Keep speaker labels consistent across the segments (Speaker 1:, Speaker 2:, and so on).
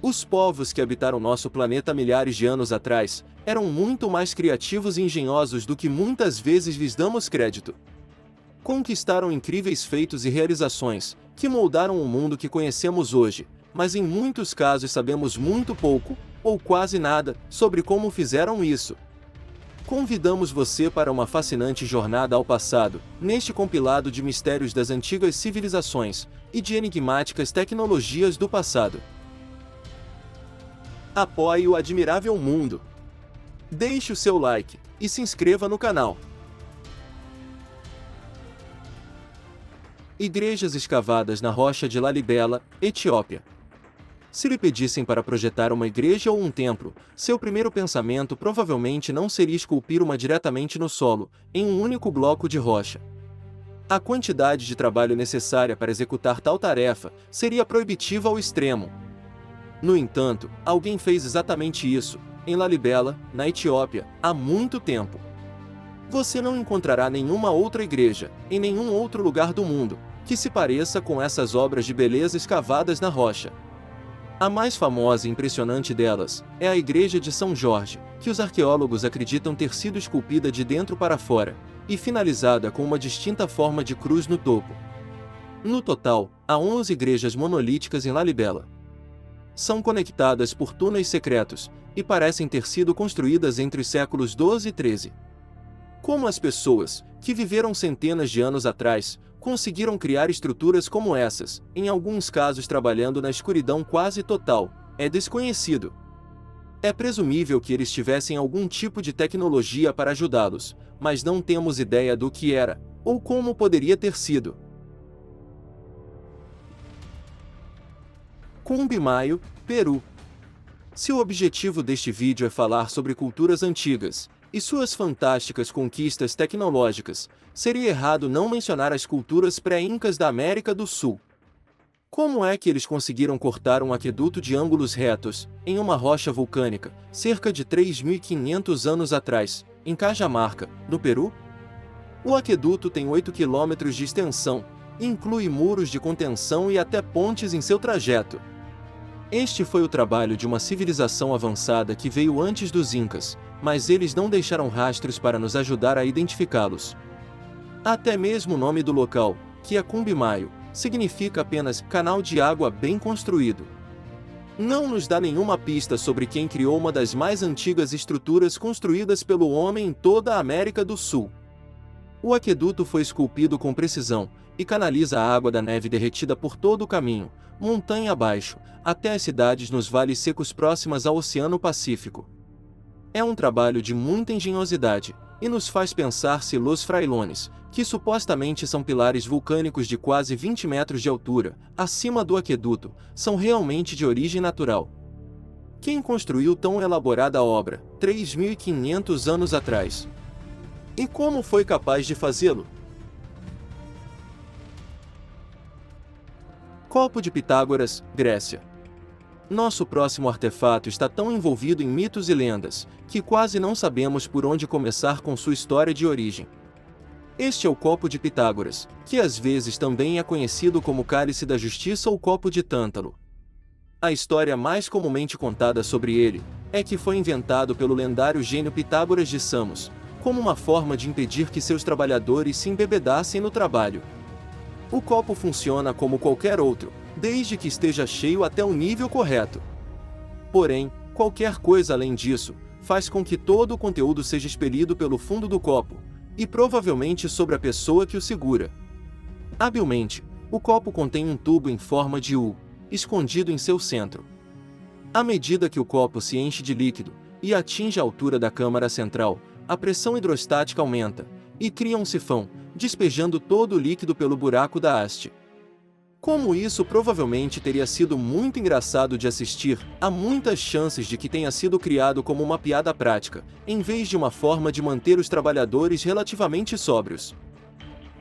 Speaker 1: Os povos que habitaram nosso planeta milhares de anos atrás eram muito mais criativos e engenhosos do que muitas vezes lhes damos crédito. Conquistaram incríveis feitos e realizações, que moldaram o mundo que conhecemos hoje, mas em muitos casos sabemos muito pouco, ou quase nada, sobre como fizeram isso. Convidamos você para uma fascinante jornada ao passado, neste compilado de mistérios das antigas civilizações e de enigmáticas tecnologias do passado. Apoie o admirável mundo. Deixe o seu like e se inscreva no canal. Igrejas escavadas na rocha de Lalibela, Etiópia. Se lhe pedissem para projetar uma igreja ou um templo, seu primeiro pensamento provavelmente não seria esculpir uma diretamente no solo, em um único bloco de rocha. A quantidade de trabalho necessária para executar tal tarefa seria proibitiva ao extremo. No entanto, alguém fez exatamente isso, em Lalibela, na Etiópia, há muito tempo. Você não encontrará nenhuma outra igreja, em nenhum outro lugar do mundo, que se pareça com essas obras de beleza escavadas na rocha. A mais famosa e impressionante delas é a Igreja de São Jorge, que os arqueólogos acreditam ter sido esculpida de dentro para fora, e finalizada com uma distinta forma de cruz no topo. No total, há 11 igrejas monolíticas em Lalibela. São conectadas por túneis secretos, e parecem ter sido construídas entre os séculos XII e XIII. Como as pessoas, que viveram centenas de anos atrás, conseguiram criar estruturas como essas, em alguns casos trabalhando na escuridão quase total, é desconhecido. É presumível que eles tivessem algum tipo de tecnologia para ajudá-los, mas não temos ideia do que era, ou como poderia ter sido. Cumbimayo, Peru. Se o objetivo deste vídeo é falar sobre culturas antigas e suas fantásticas conquistas tecnológicas, seria errado não mencionar as culturas pré-incas da América do Sul. Como é que eles conseguiram cortar um aqueduto de ângulos retos, em uma rocha vulcânica, cerca de 3.500 anos atrás, em Cajamarca, no Peru? O aqueduto tem 8 quilômetros de extensão, e inclui muros de contenção e até pontes em seu trajeto. Este foi o trabalho de uma civilização avançada que veio antes dos Incas, mas eles não deixaram rastros para nos ajudar a identificá-los. Até mesmo o nome do local, que é Cumbimayo, significa apenas canal de água bem construído. Não nos dá nenhuma pista sobre quem criou uma das mais antigas estruturas construídas pelo homem em toda a América do Sul. O aqueduto foi esculpido com precisão, e canaliza a água da neve derretida por todo o caminho, montanha abaixo, até as cidades nos vales secos próximas ao Oceano Pacífico. É um trabalho de muita engenhosidade, e nos faz pensar se Los Frailones, que supostamente são pilares vulcânicos de quase 20 metros de altura, acima do aqueduto, são realmente de origem natural. Quem construiu tão elaborada obra, 3.500 anos atrás? E como foi capaz de fazê-lo? Copo de Pitágoras, Grécia. Nosso próximo artefato está tão envolvido em mitos e lendas, que quase não sabemos por onde começar com sua história de origem. Este é o Copo de Pitágoras, que às vezes também é conhecido como Cálice da Justiça ou Copo de Tântalo. A história mais comumente contada sobre ele é que foi inventado pelo lendário gênio Pitágoras de Samos, como uma forma de impedir que seus trabalhadores se embebedassem no trabalho. O copo funciona como qualquer outro, desde que esteja cheio até o nível correto. Porém, qualquer coisa além disso, faz com que todo o conteúdo seja expelido pelo fundo do copo, e provavelmente sobre a pessoa que o segura. Habilmente, o copo contém um tubo em forma de U, escondido em seu centro. À medida que o copo se enche de líquido, e atinge a altura da câmara central, a pressão hidrostática aumenta, e cria um sifão, despejando todo o líquido pelo buraco da haste. Como isso provavelmente teria sido muito engraçado de assistir, há muitas chances de que tenha sido criado como uma piada prática, em vez de uma forma de manter os trabalhadores relativamente sóbrios.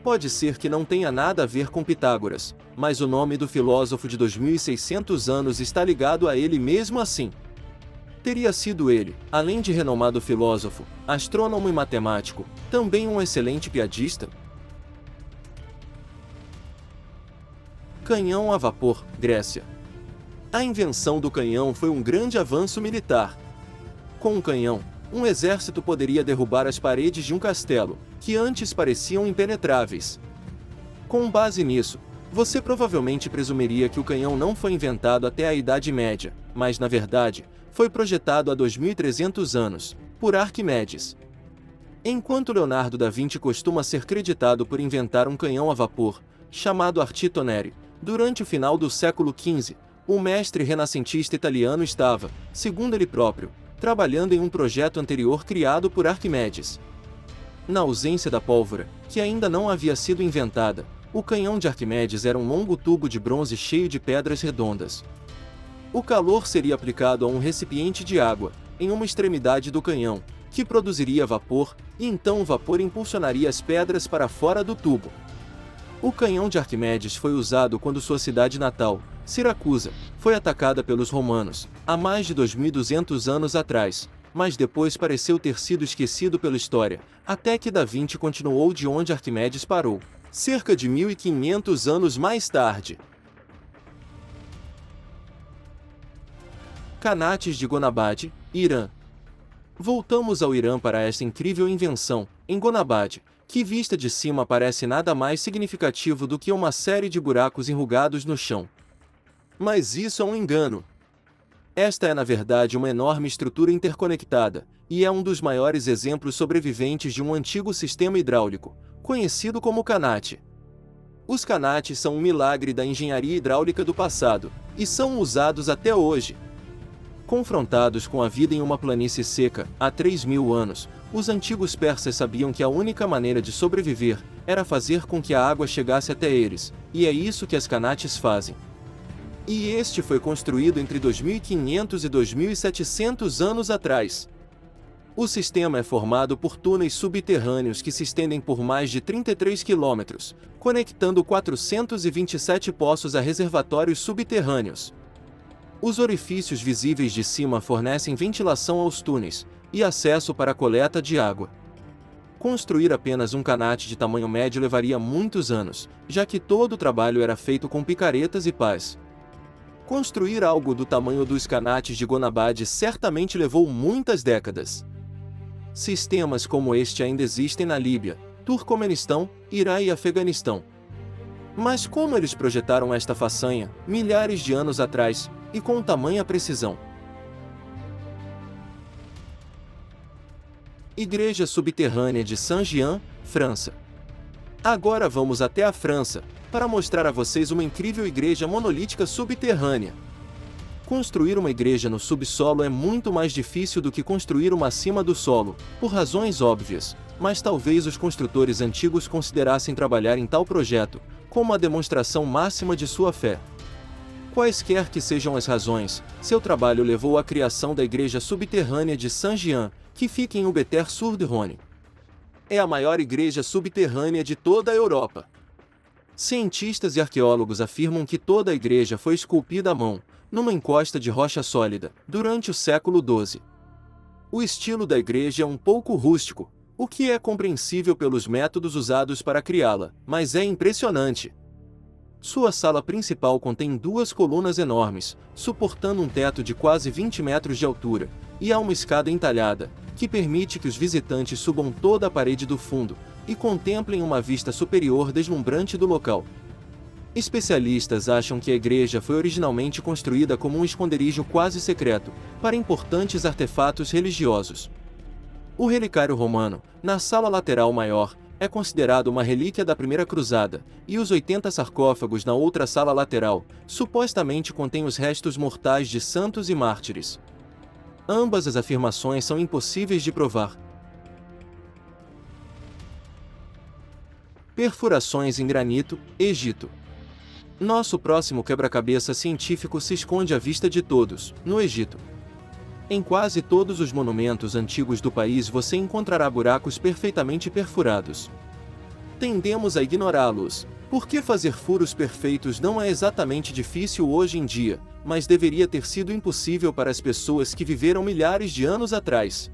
Speaker 1: Pode ser que não tenha nada a ver com Pitágoras, mas o nome do filósofo de 2.600 anos está ligado a ele mesmo assim. Teria sido ele, além de renomado filósofo, astrônomo e matemático, também um excelente piadista? Canhão a vapor, Grécia. A invenção do canhão foi um grande avanço militar. Com um canhão, um exército poderia derrubar as paredes de um castelo, que antes pareciam impenetráveis. Com base nisso, você provavelmente presumiria que o canhão não foi inventado até a Idade Média, mas na verdade, foi projetado há 2300 anos, por Arquimedes. Enquanto Leonardo da Vinci costuma ser creditado por inventar um canhão a vapor, chamado Artitonere, durante o final do século XV, o mestre renascentista italiano estava, segundo ele próprio, trabalhando em um projeto anterior criado por Arquimedes. Na ausência da pólvora, que ainda não havia sido inventada, o canhão de Arquimedes era um longo tubo de bronze cheio de pedras redondas. O calor seria aplicado a um recipiente de água, em uma extremidade do canhão, que produziria vapor, e então o vapor impulsionaria as pedras para fora do tubo. O canhão de Arquimedes foi usado quando sua cidade natal, Siracusa, foi atacada pelos romanos, há mais de 2200 anos atrás, mas depois pareceu ter sido esquecido pela história, até que Da Vinci continuou de onde Arquimedes parou, cerca de 1500 anos mais tarde. Qanates de Gonabad, Irã. Voltamos ao Irã para esta incrível invenção, em Gonabad, que vista de cima parece nada mais significativo do que uma série de buracos enrugados no chão. Mas isso é um engano. Esta é na verdade uma enorme estrutura interconectada, e é um dos maiores exemplos sobreviventes de um antigo sistema hidráulico, conhecido como Qanat. Os Qanates são um milagre da engenharia hidráulica do passado, e são usados até hoje. Confrontados com a vida em uma planície seca, há 3000 anos, os antigos persas sabiam que a única maneira de sobreviver era fazer com que a água chegasse até eles, e é isso que as Qanates fazem. E este foi construído entre 2500 e 2700 anos atrás. O sistema é formado por túneis subterrâneos que se estendem por mais de 33 quilômetros, conectando 427 poços a reservatórios subterrâneos. Os orifícios visíveis de cima fornecem ventilação aos túneis e acesso para a coleta de água. Construir apenas um Qanat de tamanho médio levaria muitos anos, já que todo o trabalho era feito com picaretas e pás. Construir algo do tamanho dos Qanates de Gonabad certamente levou muitas décadas. Sistemas como este ainda existem na Líbia, Turcomenistão, Irã e Afeganistão. Mas como eles projetaram esta façanha, milhares de anos atrás, e com tamanha precisão? Igreja subterrânea de Saint-Jean, França. Agora vamos até a França, para mostrar a vocês uma incrível igreja monolítica subterrânea. Construir uma igreja no subsolo é muito mais difícil do que construir uma acima do solo, por razões óbvias, mas talvez os construtores antigos considerassem trabalhar em tal projeto como a demonstração máxima de sua fé. Quaisquer que sejam as razões, seu trabalho levou à criação da igreja subterrânea de Saint-Jean, que fica em Aubeterre-sur-Rhône. É a maior igreja subterrânea de toda a Europa. Cientistas e arqueólogos afirmam que toda a igreja foi esculpida à mão, numa encosta de rocha sólida, durante o século XII. O estilo da igreja é um pouco rústico, o que é compreensível pelos métodos usados para criá-la, mas é impressionante. Sua sala principal contém 2 colunas enormes, suportando um teto de quase 20 metros de altura, e há uma escada entalhada, que permite que os visitantes subam toda a parede do fundo, e contemplem uma vista superior deslumbrante do local. Especialistas acham que a igreja foi originalmente construída como um esconderijo quase secreto, para importantes artefatos religiosos. O relicário romano, na sala lateral maior, é considerado uma relíquia da Primeira Cruzada, e os 80 sarcófagos na outra sala lateral, supostamente contêm os restos mortais de santos e mártires. Ambas as afirmações são impossíveis de provar. Perfurações em granito, Egito. Nosso próximo quebra-cabeça científico se esconde à vista de todos, no Egito. Em quase todos os monumentos antigos do país você encontrará buracos perfeitamente perfurados. Tendemos a ignorá-los, porque fazer furos perfeitos não é exatamente difícil hoje em dia, mas deveria ter sido impossível para as pessoas que viveram milhares de anos atrás.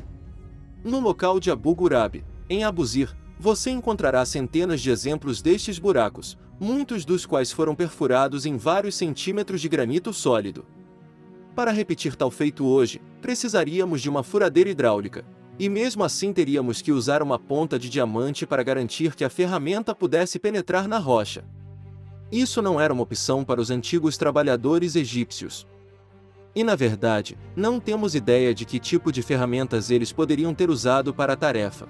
Speaker 1: No local de Abu Ghurab, em Abusir, você encontrará centenas de exemplos destes buracos, muitos dos quais foram perfurados em vários centímetros de granito sólido. Para repetir tal feito hoje, precisaríamos de uma furadeira hidráulica. E mesmo assim teríamos que usar uma ponta de diamante para garantir que a ferramenta pudesse penetrar na rocha. Isso não era uma opção para os antigos trabalhadores egípcios. E na verdade, não temos ideia de que tipo de ferramentas eles poderiam ter usado para a tarefa.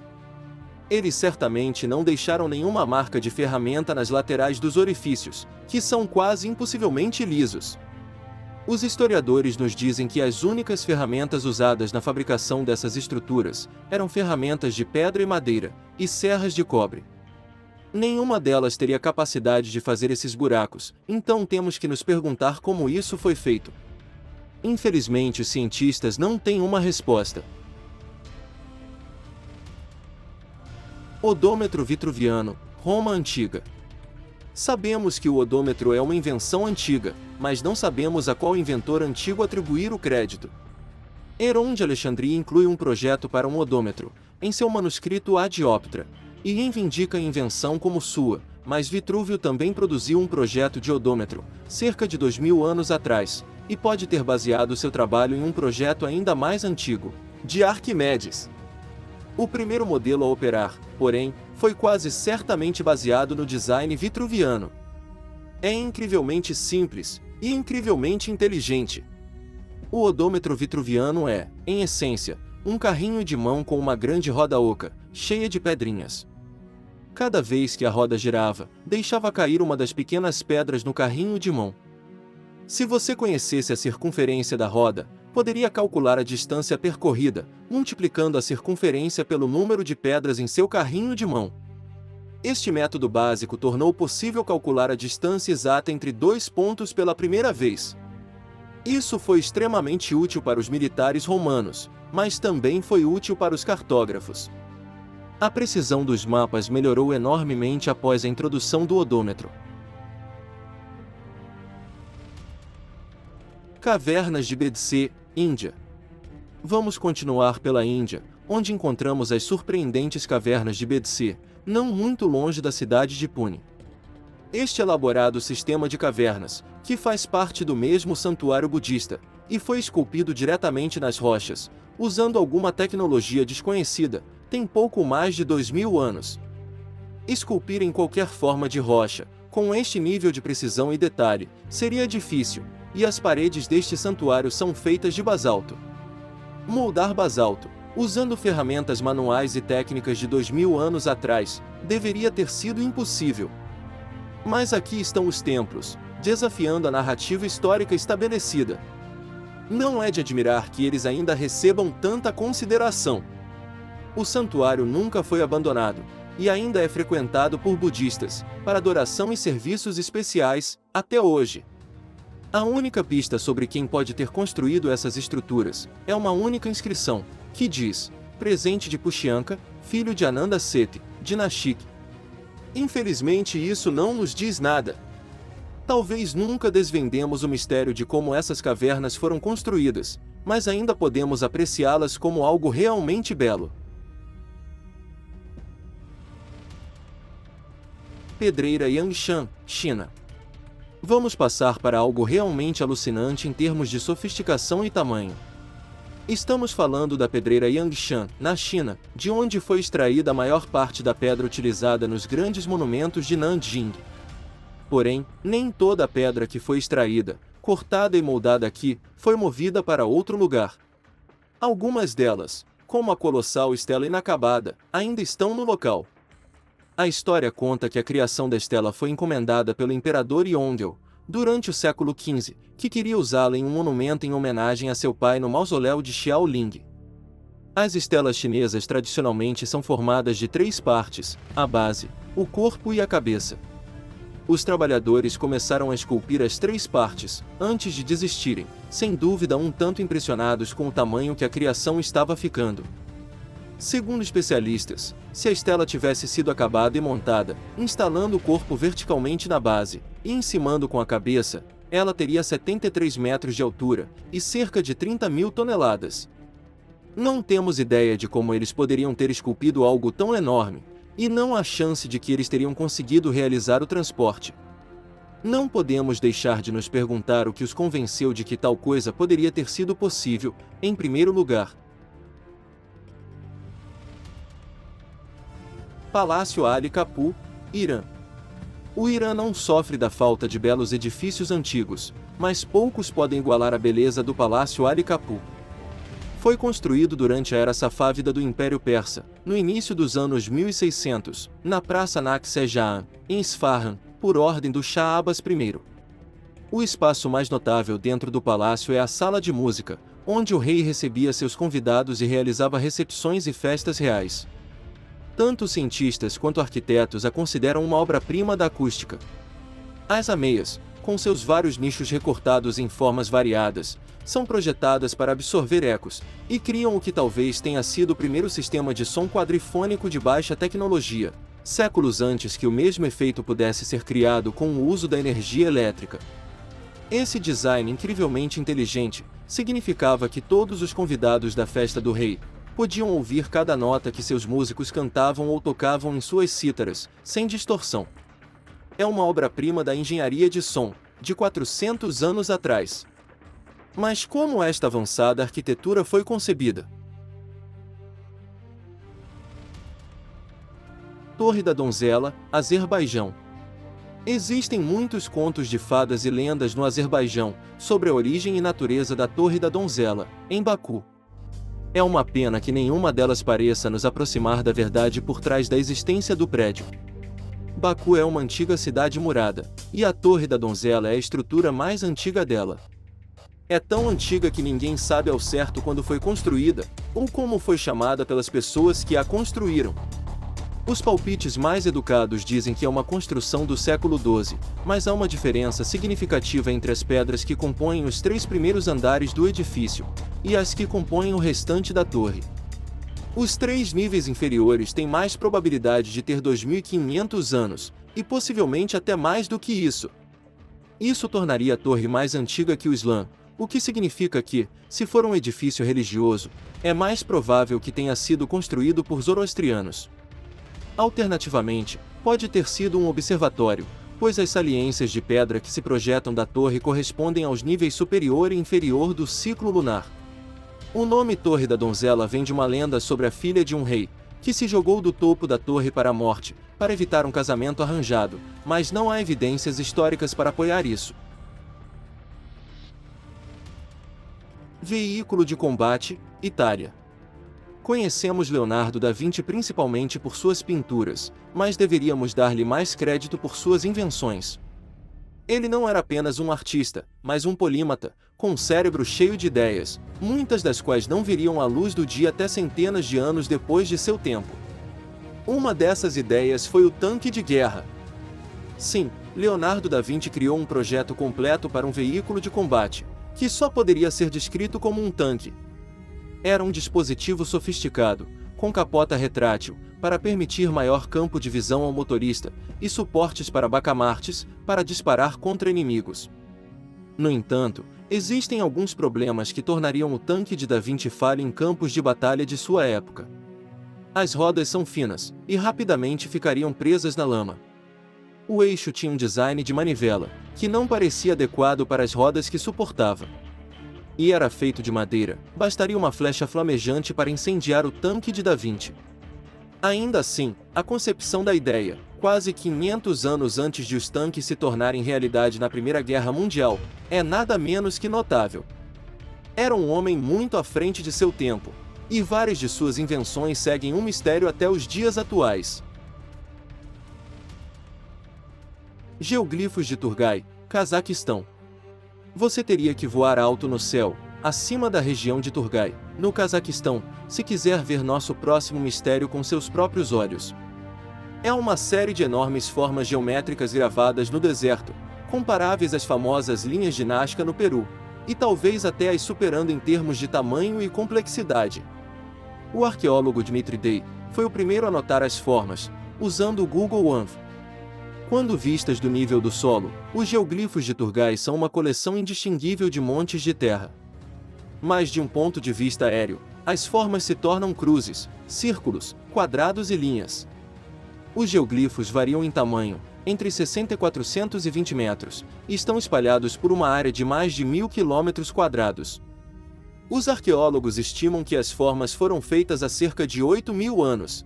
Speaker 1: Eles certamente não deixaram nenhuma marca de ferramenta nas laterais dos orifícios, que são quase impossivelmente lisos. Os historiadores nos dizem que as únicas ferramentas usadas na fabricação dessas estruturas eram ferramentas de pedra e madeira, e serras de cobre. Nenhuma delas teria capacidade de fazer esses buracos, então temos que nos perguntar como isso foi feito. Infelizmente, os cientistas não têm uma resposta. Odômetro vitruviano, Roma Antiga. Sabemos que o odômetro é uma invenção antiga, mas não sabemos a qual inventor antigo atribuir o crédito. Heron de Alexandria inclui um projeto para um odômetro, em seu manuscrito A Dioptra, e reivindica a invenção como sua, mas Vitrúvio também produziu um projeto de odômetro, cerca de 2000 anos atrás, e pode ter baseado seu trabalho em um projeto ainda mais antigo, de Arquimedes. O primeiro modelo a operar, porém, foi quase certamente baseado no design vitruviano. É incrivelmente simples e incrivelmente inteligente. O odômetro vitruviano é, em essência, um carrinho de mão com uma grande roda oca, cheia de pedrinhas. Cada vez que a roda girava, deixava cair uma das pequenas pedras no carrinho de mão. Se você conhecesse a circunferência da roda, poderia calcular a distância percorrida, multiplicando a circunferência pelo número de pedras em seu carrinho de mão. Este método básico tornou possível calcular a distância exata entre dois pontos pela primeira vez. Isso foi extremamente útil para os militares romanos, mas também foi útil para os cartógrafos. A precisão dos mapas melhorou enormemente após a introdução do odômetro. Cavernas de Bedse, Índia. Vamos continuar pela Índia, onde encontramos as surpreendentes cavernas de Bedse, não muito longe da cidade de Pune. Este elaborado sistema de cavernas, que faz parte do mesmo santuário budista, e foi esculpido diretamente nas rochas, usando alguma tecnologia desconhecida, tem pouco mais de 2000 anos. Esculpir em qualquer forma de rocha, com este nível de precisão e detalhe, seria difícil, e as paredes deste santuário são feitas de basalto. Moldar basalto, usando ferramentas manuais e técnicas de 2000 anos atrás, deveria ter sido impossível. Mas aqui estão os templos, desafiando a narrativa histórica estabelecida. Não é de admirar que eles ainda recebam tanta consideração. O santuário nunca foi abandonado, e ainda é frequentado por budistas, para adoração e serviços especiais, até hoje. A única pista sobre quem pode ter construído essas estruturas é uma única inscrição, que diz: presente de Pushyanka, filho de Ananda Seti, de Nashik. Infelizmente isso não nos diz nada. Talvez nunca desvendemos o mistério de como essas cavernas foram construídas, mas ainda podemos apreciá-las como algo realmente belo. Pedreira Yangshan, China. Vamos passar para algo realmente alucinante em termos de sofisticação e tamanho. Estamos falando da pedreira Yangshan, na China, de onde foi extraída a maior parte da pedra utilizada nos grandes monumentos de Nanjing. Porém, nem toda a pedra que foi extraída, cortada e moldada aqui, foi movida para outro lugar. Algumas delas, como a colossal estela inacabada, ainda estão no local. A história conta que a criação da estela foi encomendada pelo imperador Yongle, durante o século XV, que queria usá-la em um monumento em homenagem a seu pai no mausoléu de Xiaoling. As estelas chinesas tradicionalmente são formadas de 3 partes: a base, o corpo e a cabeça. Os trabalhadores começaram a esculpir as 3 partes, antes de desistirem, sem dúvida um tanto impressionados com o tamanho que a criação estava ficando. Segundo especialistas, se a estela tivesse sido acabada e montada, instalando o corpo verticalmente na base, e encimando com a cabeça, ela teria 73 metros de altura, e cerca de 30.000 toneladas. Não temos ideia de como eles poderiam ter esculpido algo tão enorme, e não há chance de que eles teriam conseguido realizar o transporte. Não podemos deixar de nos perguntar o que os convenceu de que tal coisa poderia ter sido possível, em primeiro lugar. Palácio Ali Kapu, Irã. O Irã não sofre da falta de belos edifícios antigos, mas poucos podem igualar a beleza do Palácio Ali Kapu. Foi construído durante a era safávida do Império Persa, no início dos anos 1600, na Praça Nakh-e-Jahan, em Isfahan, por ordem do Shah Abbas I. O espaço mais notável dentro do palácio é a sala de música, onde o rei recebia seus convidados e realizava recepções e festas reais. Tanto cientistas quanto arquitetos a consideram uma obra-prima da acústica. As ameias, com seus vários nichos recortados em formas variadas, são projetadas para absorver ecos, e criam o que talvez tenha sido o primeiro sistema de som quadrifônico de baixa tecnologia, séculos antes que o mesmo efeito pudesse ser criado com o uso da energia elétrica. Esse design incrivelmente inteligente significava que todos os convidados da festa do rei podiam ouvir cada nota que seus músicos cantavam ou tocavam em suas cítaras, sem distorção. É uma obra-prima da engenharia de som, de 400 anos atrás. Mas como esta avançada arquitetura foi concebida? Torre da Donzela, Azerbaijão. Existem muitos contos de fadas e lendas no Azerbaijão sobre a origem e natureza da Torre da Donzela, em Baku. É uma pena que nenhuma delas pareça nos aproximar da verdade por trás da existência do prédio. Baku é uma antiga cidade murada, e a Torre da Donzela é a estrutura mais antiga dela. É tão antiga que ninguém sabe ao certo quando foi construída, ou como foi chamada pelas pessoas que a construíram. Os palpites mais educados dizem que é uma construção do século XII, mas há uma diferença significativa entre as pedras que compõem os 3 primeiros andares do edifício e as que compõem o restante da torre. Os 3 níveis inferiores têm mais probabilidade de ter 2.500 anos, e possivelmente até mais do que isso. Isso tornaria a torre mais antiga que o Islã, o que significa que, se for um edifício religioso, é mais provável que tenha sido construído por zoroastrianos. Alternativamente, pode ter sido um observatório, pois as saliências de pedra que se projetam da torre correspondem aos níveis superior e inferior do ciclo lunar. O nome Torre da Donzela vem de uma lenda sobre a filha de um rei, que se jogou do topo da torre para a morte, para evitar um casamento arranjado, mas não há evidências históricas para apoiar isso. Veículo de combate, Itália. Conhecemos Leonardo da Vinci principalmente por suas pinturas, mas deveríamos dar-lhe mais crédito por suas invenções. Ele não era apenas um artista, mas um polímata, com um cérebro cheio de ideias, muitas das quais não viriam à luz do dia até centenas de anos depois de seu tempo. Uma dessas ideias foi o tanque de guerra. Sim, Leonardo da Vinci criou um projeto completo para um veículo de combate, que só poderia ser descrito como um tanque. Era um dispositivo sofisticado, com capota retrátil, para permitir maior campo de visão ao motorista, e suportes para bacamartes, para disparar contra inimigos. No entanto, existem alguns problemas que tornariam o tanque de Da Vinci falho em campos de batalha de sua época. As rodas são finas, e rapidamente ficariam presas na lama. O eixo tinha um design de manivela, que não parecia adequado para as rodas que suportava. E era feito de madeira, bastaria uma flecha flamejante para incendiar o tanque de Da Vinci. Ainda assim, a concepção da ideia, quase 500 anos antes de os tanques se tornarem realidade na Primeira Guerra Mundial, é nada menos que notável. Era um homem muito à frente de seu tempo, e várias de suas invenções seguem um mistério até os dias atuais. Geoglifos de Turgai, Cazaquistão. Você teria que voar alto no céu, acima da região de Turgai, no Cazaquistão, se quiser ver nosso próximo mistério com seus próprios olhos. É uma série de enormes formas geométricas gravadas no deserto, comparáveis às famosas linhas de Nazca no Peru, e talvez até as superando em termos de tamanho e complexidade. O arqueólogo Dmitry Day foi o primeiro a notar as formas, usando o Google Earth. Quando vistas do nível do solo, os geoglifos de Turgai são uma coleção indistinguível de montes de terra. Mas de um ponto de vista aéreo, as formas se tornam cruzes, círculos, quadrados e linhas. Os geoglifos variam em tamanho, entre 60 e 420 metros, e estão espalhados por uma área de mais de 1.000 km². Os arqueólogos estimam que as formas foram feitas há cerca de 8.000 anos.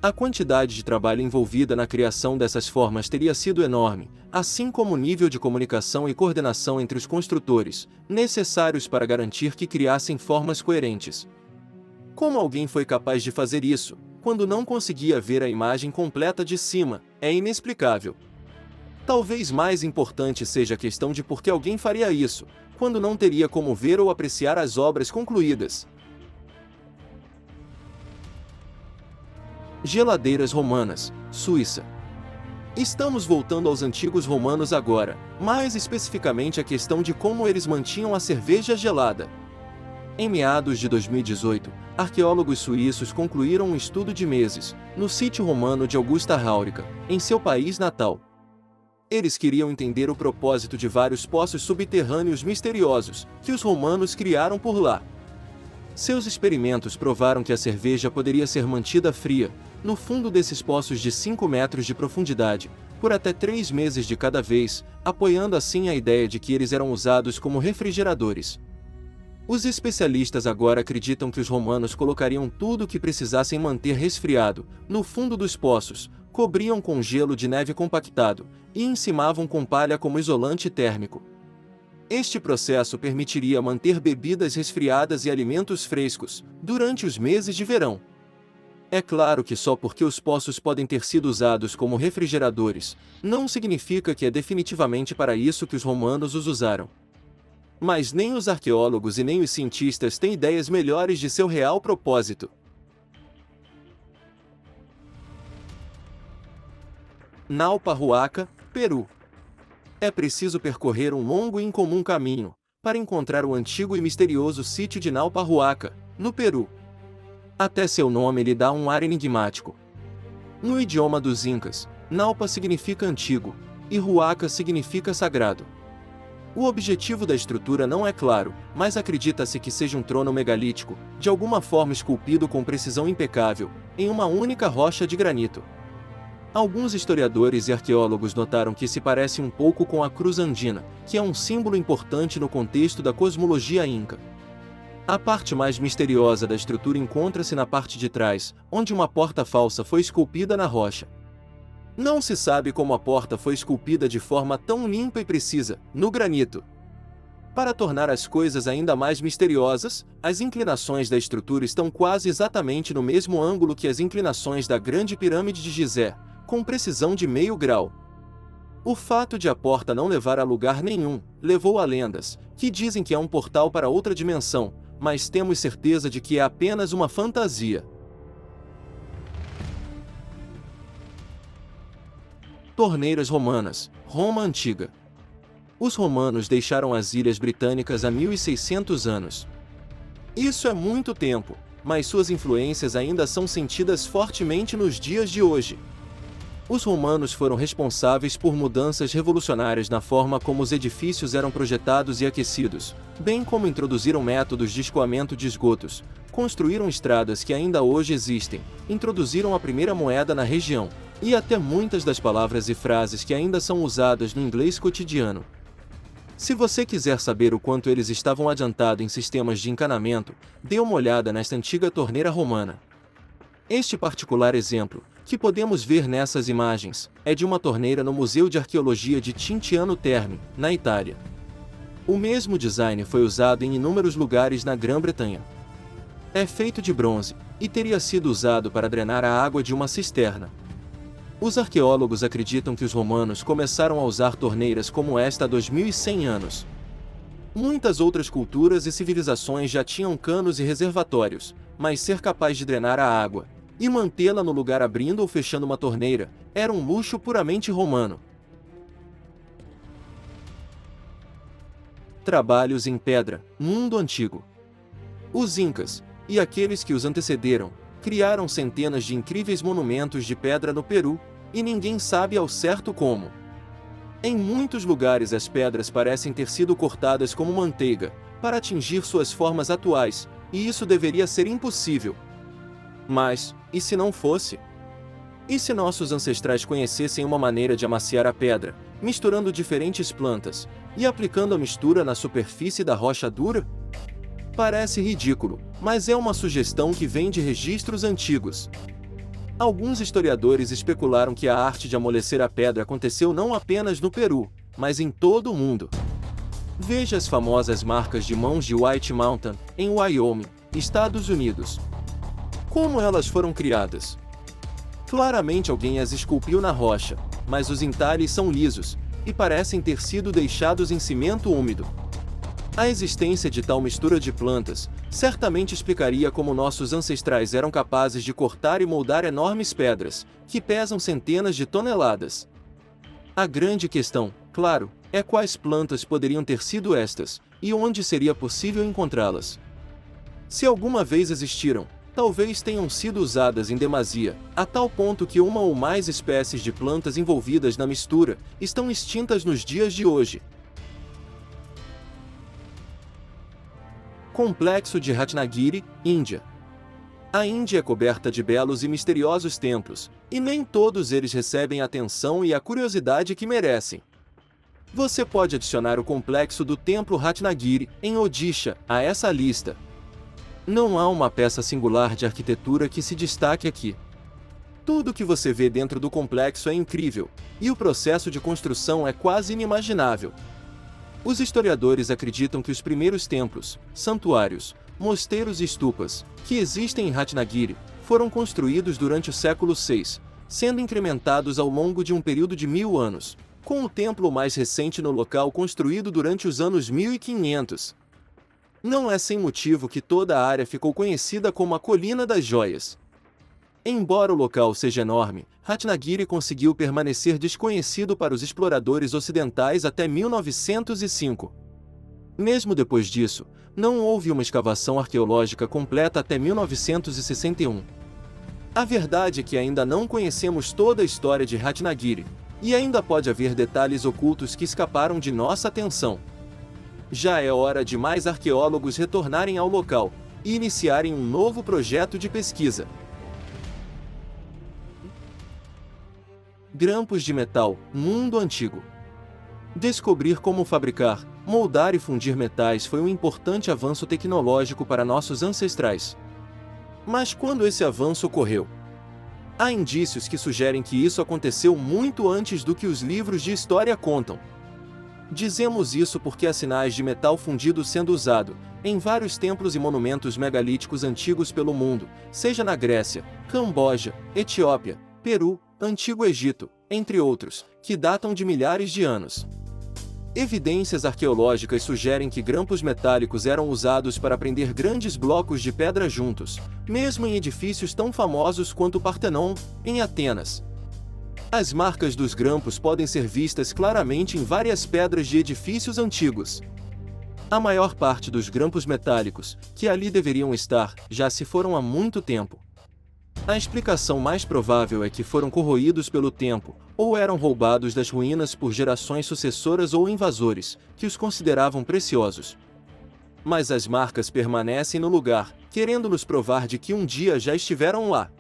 Speaker 1: A quantidade de trabalho envolvida na criação dessas formas teria sido enorme, assim como o nível de comunicação e coordenação entre os construtores, necessários para garantir que criassem formas coerentes. Como alguém foi capaz de fazer isso, quando não conseguia ver a imagem completa de cima, é inexplicável. Talvez mais importante seja a questão de por que alguém faria isso, quando não teria como ver ou apreciar as obras concluídas. Geladeiras romanas, Suíça. Estamos voltando aos antigos romanos agora, mais especificamente a questão de como eles mantinham a cerveja gelada. Em meados de 2018, arqueólogos suíços concluíram um estudo de meses, no sítio romano de Augusta Raurica, em seu país natal. Eles queriam entender o propósito de vários poços subterrâneos misteriosos que os romanos criaram por lá. Seus experimentos provaram que a cerveja poderia ser mantida fria, no fundo desses poços de 5 metros de profundidade, por até 3 meses de cada vez, apoiando assim a ideia de que eles eram usados como refrigeradores. Os especialistas agora acreditam que os romanos colocariam tudo o que precisassem manter resfriado, no fundo dos poços, cobriam com gelo de neve compactado, e encimavam com palha como isolante térmico. Este processo permitiria manter bebidas resfriadas e alimentos frescos, durante os meses de verão. É claro que só porque os poços podem ter sido usados como refrigeradores, não significa que é definitivamente para isso que os romanos os usaram. Mas nem os arqueólogos e nem os cientistas têm ideias melhores de seu real propósito. Naupa Huaca, Peru. É preciso percorrer um longo e incomum caminho para encontrar o antigo e misterioso sítio de Naupa Huaca, no Peru. Até seu nome lhe dá um ar enigmático. No idioma dos Incas, Naupa significa antigo, e Huaca significa sagrado. O objetivo da estrutura não é claro, mas acredita-se que seja um trono megalítico, de alguma forma esculpido com precisão impecável, em uma única rocha de granito. Alguns historiadores e arqueólogos notaram que se parece um pouco com a cruz andina, que é um símbolo importante no contexto da cosmologia inca. A parte mais misteriosa da estrutura encontra-se na parte de trás, onde uma porta falsa foi esculpida na rocha. Não se sabe como a porta foi esculpida de forma tão limpa e precisa, no granito. Para tornar as coisas ainda mais misteriosas, as inclinações da estrutura estão quase exatamente no mesmo ângulo que as inclinações da Grande Pirâmide de Gizé, com precisão de meio grau. O fato de a porta não levar a lugar nenhum, levou a lendas, que dizem que é um portal para outra dimensão, mas temos certeza de que é apenas uma fantasia. Torneiras romanas, Roma Antiga. Os romanos deixaram as ilhas britânicas há 1.600 anos. Isso é muito tempo, mas suas influências ainda são sentidas fortemente nos dias de hoje. Os romanos foram responsáveis por mudanças revolucionárias na forma como os edifícios eram projetados e aquecidos, bem como introduziram métodos de escoamento de esgotos, construíram estradas que ainda hoje existem, introduziram a primeira moeda na região, e até muitas das palavras e frases que ainda são usadas no inglês cotidiano. Se você quiser saber o quanto eles estavam adiantados em sistemas de encanamento, dê uma olhada nesta antiga torneira romana. Este particular exemplo, que podemos ver nessas imagens, é de uma torneira no Museu de Arqueologia de Tintiano Terme, na Itália. O mesmo design foi usado em inúmeros lugares na Grã-Bretanha. É feito de bronze, e teria sido usado para drenar a água de uma cisterna. Os arqueólogos acreditam que os romanos começaram a usar torneiras como esta há 2.100 anos. Muitas outras culturas e civilizações já tinham canos e reservatórios, mas ser capaz de drenar a água e mantê-la no lugar abrindo ou fechando uma torneira era um luxo puramente romano. Trabalhos em pedra, mundo antigo. Os Incas, e aqueles que os antecederam, criaram centenas de incríveis monumentos de pedra no Peru, e ninguém sabe ao certo como. Em muitos lugares as pedras parecem ter sido cortadas como manteiga, para atingir suas formas atuais, e isso deveria ser impossível. Mas, e se não fosse? E se nossos ancestrais conhecessem uma maneira de amaciar a pedra, misturando diferentes plantas, e aplicando a mistura na superfície da rocha dura? Parece ridículo, mas é uma sugestão que vem de registros antigos. Alguns historiadores especularam que a arte de amolecer a pedra aconteceu não apenas no Peru, mas em todo o mundo. Veja as famosas marcas de mãos de White Mountain, em Wyoming, Estados Unidos. Como elas foram criadas? Claramente alguém as esculpiu na rocha, mas os entalhes são lisos, e parecem ter sido deixados em cimento úmido. A existência de tal mistura de plantas certamente explicaria como nossos ancestrais eram capazes de cortar e moldar enormes pedras, que pesam centenas de toneladas. A grande questão, claro, é quais plantas poderiam ter sido estas, e onde seria possível encontrá-las. Se alguma vez existiram, talvez tenham sido usadas em demasia, a tal ponto que uma ou mais espécies de plantas envolvidas na mistura estão extintas nos dias de hoje. Complexo de Ratnagiri, Índia. A Índia é coberta de belos e misteriosos templos, e nem todos eles recebem a atenção e a curiosidade que merecem. Você pode adicionar o complexo do Templo Ratnagiri, em Odisha, a essa lista. Não há uma peça singular de arquitetura que se destaque aqui. Tudo que você vê dentro do complexo é incrível, e o processo de construção é quase inimaginável. Os historiadores acreditam que os primeiros templos, santuários, mosteiros e stupas, que existem em Ratnagiri, foram construídos durante o século VI, sendo incrementados ao longo de um período de 1000 anos, com o templo mais recente no local construído durante os anos 1500. Não é sem motivo que toda a área ficou conhecida como a Colina das Joias. Embora o local seja enorme, Ratnagiri conseguiu permanecer desconhecido para os exploradores ocidentais até 1905. Mesmo depois disso, não houve uma escavação arqueológica completa até 1961. A verdade é que ainda não conhecemos toda a história de Ratnagiri, e ainda pode haver detalhes ocultos que escaparam de nossa atenção. Já é hora de mais arqueólogos retornarem ao local e iniciarem um novo projeto de pesquisa. Grampos de metal, mundo antigo. Descobrir como fabricar, moldar e fundir metais foi um importante avanço tecnológico para nossos ancestrais. Mas quando esse avanço ocorreu? Há indícios que sugerem que isso aconteceu muito antes do que os livros de história contam. Dizemos isso porque há sinais de metal fundido sendo usado em vários templos e monumentos megalíticos antigos pelo mundo, seja na Grécia, Camboja, Etiópia, Peru, Antigo Egito, entre outros, que datam de milhares de anos. Evidências arqueológicas sugerem que grampos metálicos eram usados para prender grandes blocos de pedra juntos, mesmo em edifícios tão famosos quanto o Partenon, em Atenas. As marcas dos grampos podem ser vistas claramente em várias pedras de edifícios antigos. A maior parte dos grampos metálicos, que ali deveriam estar, já se foram há muito tempo. A explicação mais provável é que foram corroídos pelo tempo, ou eram roubados das ruínas por gerações sucessoras ou invasores, que os consideravam preciosos. Mas as marcas permanecem no lugar, querendo nos provar de que um dia já estiveram lá.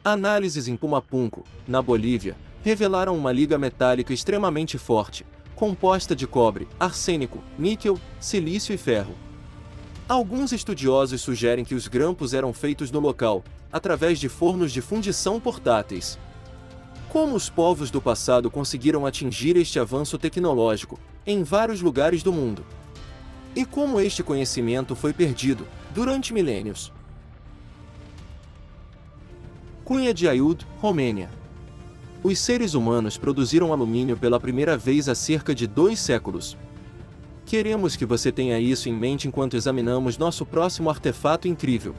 Speaker 1: Análises em Pumapunco, na Bolívia, revelaram uma liga metálica extremamente forte, composta de cobre, arsênico, níquel, silício e ferro. Alguns estudiosos sugerem que os grampos eram feitos no local, através de fornos de fundição portáteis. Como os povos do passado conseguiram atingir este avanço tecnológico em vários lugares do mundo? E como este conhecimento foi perdido durante milênios? Cunha de Aiud, Romênia. Os seres humanos produziram alumínio pela primeira vez há cerca de 2 séculos. Queremos que você tenha isso em mente enquanto examinamos nosso próximo artefato incrível.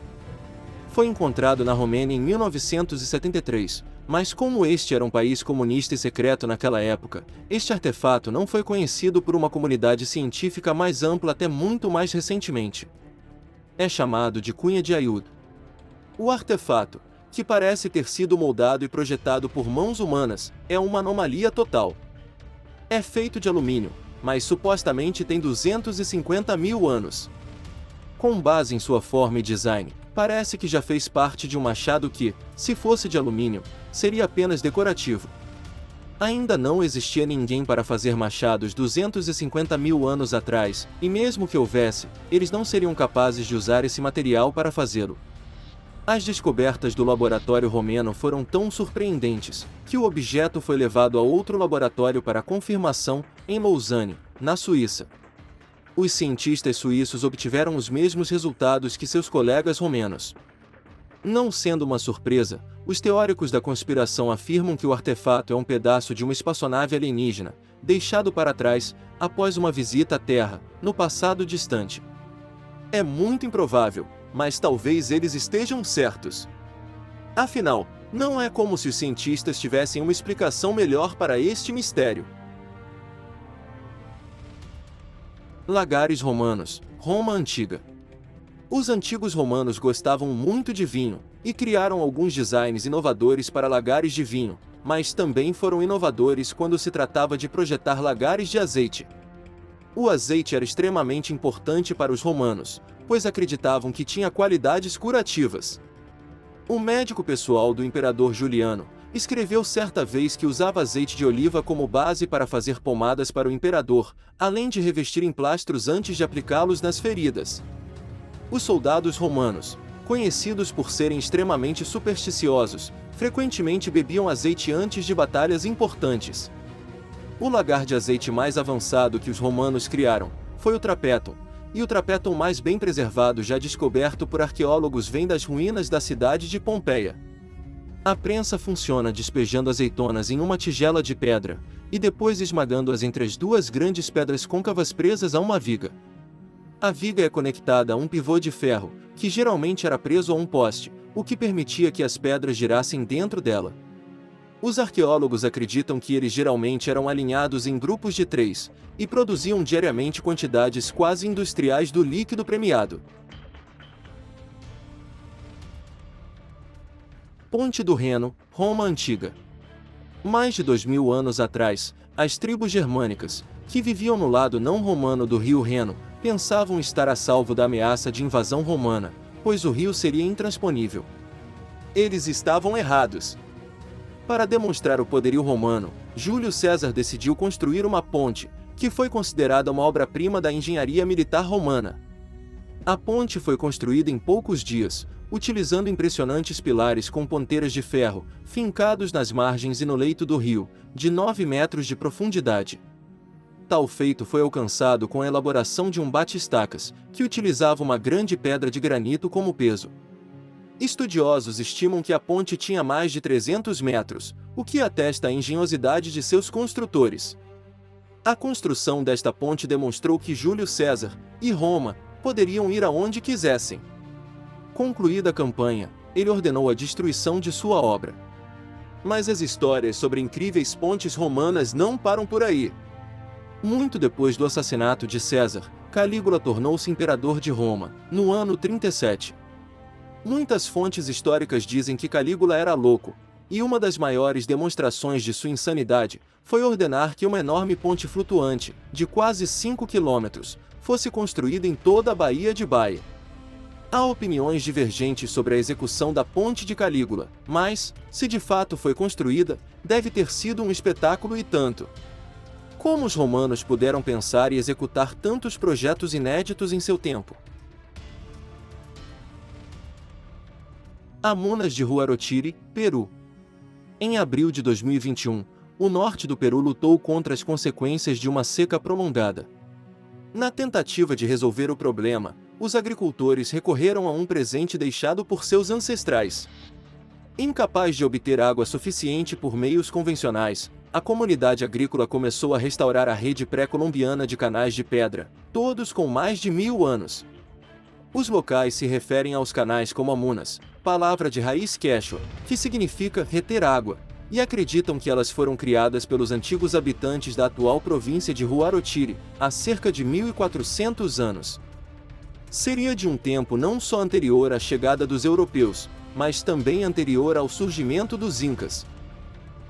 Speaker 1: Foi encontrado na Romênia em 1973, mas como este era um país comunista e secreto naquela época, este artefato não foi conhecido por uma comunidade científica mais ampla até muito mais recentemente. É chamado de Cunha de Aiud. O artefato, que parece ter sido moldado e projetado por mãos humanas, é uma anomalia total. É feito de alumínio, mas supostamente tem 250 mil anos. Com base em sua forma e design, Parece que já fez parte de um machado que, se fosse de alumínio, seria apenas decorativo. Ainda não existia ninguém para fazer machados 250 mil anos atrás, e mesmo que houvesse, eles não seriam capazes de usar esse material para fazê-lo. As descobertas do laboratório romeno foram tão surpreendentes, que o objeto foi levado a outro laboratório para confirmação, em Lausanne, na Suíça. Os cientistas suíços obtiveram os mesmos resultados que seus colegas romenos. Não sendo uma surpresa, os teóricos da conspiração afirmam que o artefato é um pedaço de uma espaçonave alienígena, deixado para trás, após uma visita à Terra, no passado distante. É muito improvável, mas talvez eles estejam certos. Afinal, não é como se os cientistas tivessem uma explicação melhor para este mistério. Lagares romanos, Roma Antiga. Os antigos romanos gostavam muito de vinho, e criaram alguns designs inovadores para lagares de vinho, mas também foram inovadores quando se tratava de projetar lagares de azeite. O azeite era extremamente importante para os romanos, pois acreditavam que tinha qualidades curativas. O médico pessoal do imperador Juliano escreveu certa vez que usava azeite de oliva como base para fazer pomadas para o imperador, além de revestir em plastros antes de aplicá-los nas feridas. Os soldados romanos, conhecidos por serem extremamente supersticiosos, frequentemente bebiam azeite antes de batalhas importantes. O lagar de azeite mais avançado que os romanos criaram foi o trapetum, e o trapetum mais bem preservado já descoberto por arqueólogos vem das ruínas da cidade de Pompeia. A prensa funciona despejando azeitonas em uma tigela de pedra, e depois esmagando-as entre as duas grandes pedras côncavas presas a uma viga. A viga é conectada a um pivô de ferro, que geralmente era preso a um poste, o que permitia que as pedras girassem dentro dela. Os arqueólogos acreditam que eles geralmente eram alinhados em grupos de 3, e produziam diariamente quantidades quase industriais do líquido premiado. Ponte do Reno, Roma Antiga. Mais de 2000 anos atrás, as tribos germânicas, que viviam no lado não romano do rio Reno, pensavam estar a salvo da ameaça de invasão romana, pois o rio seria intransponível. Eles estavam errados. Para demonstrar o poderio romano, Júlio César decidiu construir uma ponte, que foi considerada uma obra-prima da engenharia militar romana. A ponte foi construída em poucos dias, utilizando impressionantes pilares com ponteiras de ferro, fincados nas margens e no leito do rio, de 9 metros de profundidade. Tal feito foi alcançado com a elaboração de um bate-estacas, que utilizava uma grande pedra de granito como peso. Estudiosos estimam que a ponte tinha mais de 300 metros, o que atesta a engenhosidade de seus construtores. A construção desta ponte demonstrou que Júlio César e Roma poderiam ir aonde quisessem. Concluída a campanha, ele ordenou a destruição de sua obra. Mas as histórias sobre incríveis pontes romanas não param por aí. Muito depois do assassinato de César, Calígula tornou-se imperador de Roma, no ano 37. Muitas fontes históricas dizem que Calígula era louco, e uma das maiores demonstrações de sua insanidade foi ordenar que uma enorme ponte flutuante, de quase 5 quilômetros, fosse construída em toda a Baía de Baia. Há opiniões divergentes sobre a execução da ponte de Calígula, mas, se de fato foi construída, deve ter sido um espetáculo e tanto. Como os romanos puderam pensar e executar tantos projetos inéditos em seu tempo? Amunas de Huarochiri, Peru. Em abril de 2021, o norte do Peru lutou contra as consequências de uma seca prolongada. Na tentativa de resolver o problema, os agricultores recorreram a um presente deixado por seus ancestrais. Incapaz de obter água suficiente por meios convencionais, a comunidade agrícola começou a restaurar a rede pré-colombiana de canais de pedra, todos com mais de 1000 anos. Os locais se referem aos canais como amunas, palavra de raiz quechua, que significa reter água, e acreditam que elas foram criadas pelos antigos habitantes da atual província de Huarochiri, há cerca de 1400 anos. Seria de um tempo não só anterior à chegada dos europeus, mas também anterior ao surgimento dos incas.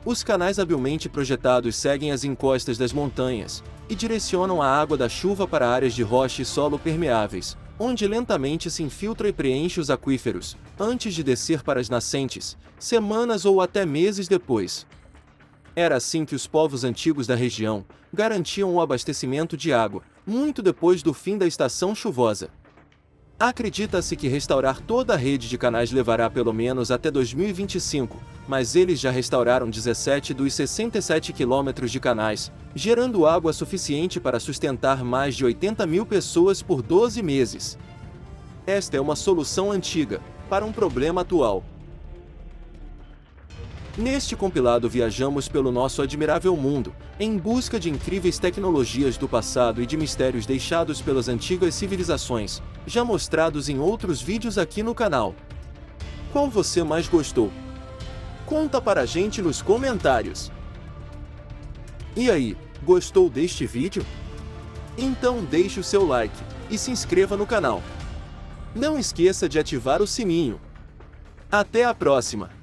Speaker 1: Os canais habilmente projetados seguem as encostas das montanhas, e direcionam a água da chuva para áreas de rocha e solo permeáveis, onde lentamente se infiltra e preenche os aquíferos, antes de descer para as nascentes, semanas ou até meses depois. Era assim que os povos antigos da região garantiam o abastecimento de água, muito depois do fim da estação chuvosa. Acredita-se que restaurar toda a rede de canais levará pelo menos até 2025, mas eles já restauraram 17 dos 67 quilômetros de canais, gerando água suficiente para sustentar mais de 80 mil pessoas por 12 meses. Esta é uma solução antiga para um problema atual. Neste compilado viajamos pelo nosso admirável mundo, em busca de incríveis tecnologias do passado e de mistérios deixados pelas antigas civilizações, já mostrados em outros vídeos aqui no canal. Qual você mais gostou? Conta para a gente nos comentários. E aí, gostou deste vídeo? Então deixe o seu like e se inscreva no canal. Não esqueça de ativar o sininho. Até a próxima!